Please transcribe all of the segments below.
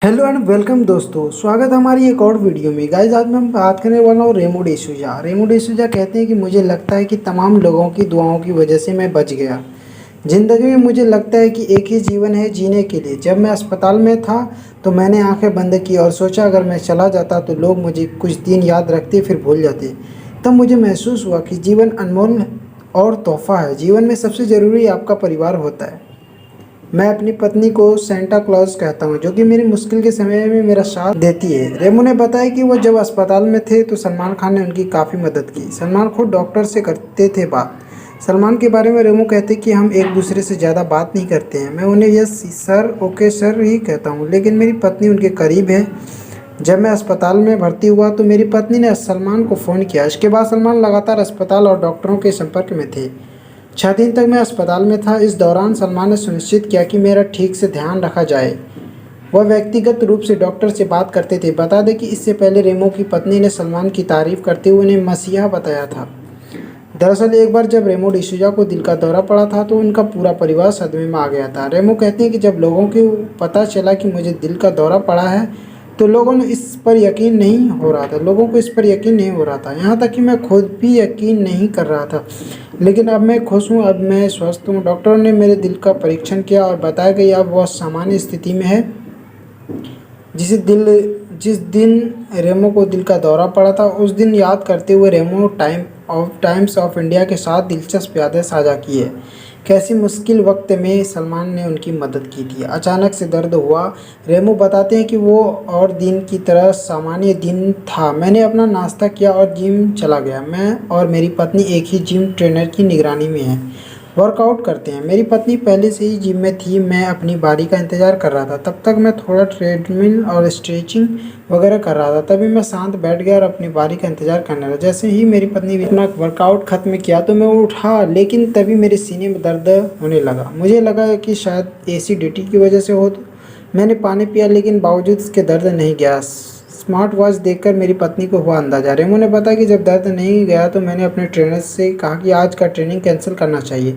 Hello and welcome दोस्तों, स्वागत है हमारी एक और वीडियो में। गाइस आज मैं बात करने वाला हूँ रेमो डिसूजा। रेमो डिसूजा कहते हैं कि मुझे लगता है कि तमाम लोगों की दुआओं की वजह से मैं बच गया। ज़िंदगी में मुझे लगता है कि एक ही जीवन है जीने के लिए। जब मैं अस्पताल में था तो मैंने आंखें बंद की और सोचा अगर मैं चला जाता तो लोग मुझे कुछ दिन याद रखते फिर भूल जाते। तब मुझे महसूस हुआ कि जीवन अनमोल और तोहफा है। जीवन में सबसे ज़रूरी आपका परिवार होता है। मैं अपनी पत्नी को सेंटा क्लॉज कहता हूँ, जो कि मेरी मुश्किल के समय में मेरा साथ देती है। रेमो ने बताया कि वो जब अस्पताल में थे तो सलमान खान ने उनकी काफ़ी मदद की। सलमान खुद डॉक्टर से करते थे बात। सलमान के बारे में रेमो कहते कि हम एक दूसरे से ज़्यादा बात नहीं करते हैं। मैं उन्हें यस सर, ओके सर ही कहता हूँ, लेकिन मेरी पत्नी उनके करीब है। जब मैं अस्पताल में भर्ती हुआ तो मेरी पत्नी ने सलमान को फ़ोन किया। इसके बाद सलमान लगातार अस्पताल और डॉक्टरों के संपर्क में थे। 6 दिन तक मैं अस्पताल में था। इस दौरान सलमान ने सुनिश्चित किया कि मेरा ठीक से ध्यान रखा जाए। वह व्यक्तिगत रूप से डॉक्टर से बात करते थे। बता दें कि इससे पहले रेमो की पत्नी ने सलमान की तारीफ करते हुए उन्हें मसीहा बताया था। दरअसल एक बार जब रेमो डिसूजा को दिल का दौरा पड़ा था तो उनका पूरा परिवार सदमे में आ गया था। रेमो कहते हैं कि जब लोगों को पता चला कि मुझे दिल का दौरा पड़ा है तो लोगों को इस पर यकीन नहीं हो रहा था। यहाँ तक कि मैं खुद भी यकीन नहीं कर रहा था। लेकिन अब मैं खुश हूँ, अब मैं स्वस्थ हूँ। डॉक्टरों ने मेरे दिल का परीक्षण किया और बताया कि अब वह सामान्य स्थिति में है। जिस दिन रेमो को दिल का दौरा पड़ा था उस दिन याद करते हुए रेमो टाइम्स ऑफ इंडिया के साथ दिलचस्प यादें साझा की है। कैसी मुश्किल वक्त में सलमान ने उनकी मदद की थी। अचानक से दर्द हुआ। रेमो बताते हैं कि वो और दिन की तरह सामान्य दिन था। मैंने अपना नाश्ता किया और जिम चला गया। मैं और मेरी पत्नी एक ही जिम ट्रेनर की निगरानी में हैं, वर्कआउट करते हैं। मेरी पत्नी पहले से ही जिम में थी। मैं अपनी बारी का इंतज़ार कर रहा था। तब तक मैं थोड़ा ट्रेडमिल और स्ट्रेचिंग वगैरह कर रहा था। तभी मैं शांत बैठ गया और अपनी बारी का इंतज़ार करने लगा। जैसे ही मेरी पत्नी भी अपना वर्कआउट ख़त्म किया तो मैं उठा, लेकिन तभी मेरे सीने में दर्द होने लगा। मुझे लगा कि शायद एसिडिटी की वजह से हो। तो मैंने पानी पिया, लेकिन बावजूद इसके दर्द नहीं गया। स्मार्ट वॉच देखकर मेरी पत्नी को हुआ अंदाजा। रेमो ने बताया कि जब दर्द नहीं गया तो मैंने अपने ट्रेनर से कहा कि आज का ट्रेनिंग कैंसिल करना चाहिए।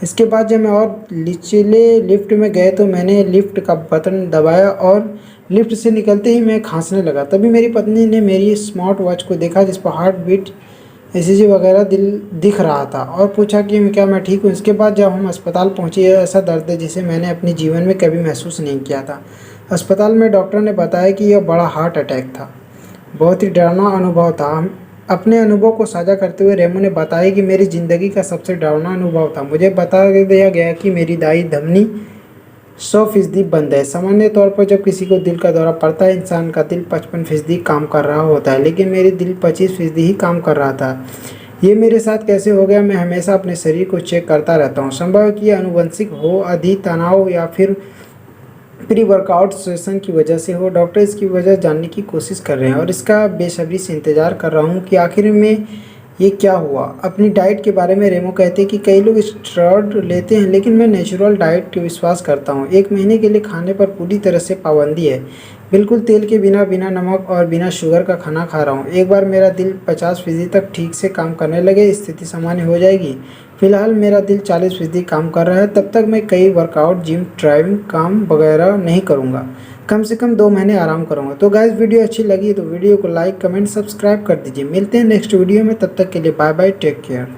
इसके बाद जब मैं और निचले लिफ्ट में गए तो मैंने लिफ्ट का बटन दबाया और लिफ्ट से निकलते ही मैं खांसने लगा। तभी मेरी पत्नी ने मेरी स्मार्ट वॉच को देखा जिस पर हार्ट बीट, ईसीजी वगैरह दिल दिख रहा था, और पूछा कि क्या मैं ठीक हूँ। इसके बाद जब हम अस्पताल पहुँचे, ऐसा दर्द है जिसे मैंने अपने जीवन में कभी महसूस नहीं किया था। अस्पताल में डॉक्टर ने बताया कि यह बड़ा हार्ट अटैक था। बहुत ही डरावना अनुभव था। अपने अनुभव को साझा करते हुए रेमो ने बताया कि मेरी ज़िंदगी का सबसे डरावना अनुभव था। मुझे बता दिया गया कि मेरी दाई धमनी 100% बंद है। सामान्य तौर पर जब किसी को दिल का दौरा पड़ता है इंसान का दिल 55% काम कर रहा होता है, लेकिन मेरी दिल 25% ही काम कर रहा था। ये मेरे साथ कैसे हो गया? मैं हमेशा अपने शरीर को चेक करता रहता हूँ। संभव है कि यह आनुवंशिक हो, अधिक तनाव या फिर प्री वर्कआउट सेशन की वजह से हो। डॉक्टर इसकी वजह जानने की कोशिश कर रहे हैं और इसका बेसब्री से इंतज़ार कर रहा हूँ कि आखिर में ये क्या हुआ। अपनी डाइट के बारे में रेमो कहते हैं कि कई लोग स्टेरॉयड लेते हैं, लेकिन मैं नेचुरल डाइट पे विश्वास करता हूँ। 1 महीने के लिए खाने पर पूरी तरह से पाबंदी है। बिल्कुल तेल के बिना, बिना नमक और बिना शुगर का खाना खा रहा हूँ। एक बार मेरा दिल 50% तक ठीक से काम करने लगे, स्थिति सामान्य हो जाएगी। फिलहाल मेरा दिल 40% काम कर रहा है। तब तक मैं कई वर्कआउट, जिम, ड्राइविंग काम वगैरह नहीं करूँगा। कम से कम 2 महीने आराम करूँगा। तो गाइस वीडियो अच्छी लगी तो वीडियो को लाइक, कमेंट, सब्सक्राइब कर दीजिए। मिलते हैं नेक्स्ट वीडियो में। तब तक के लिए बाय बाय, टेक केयर।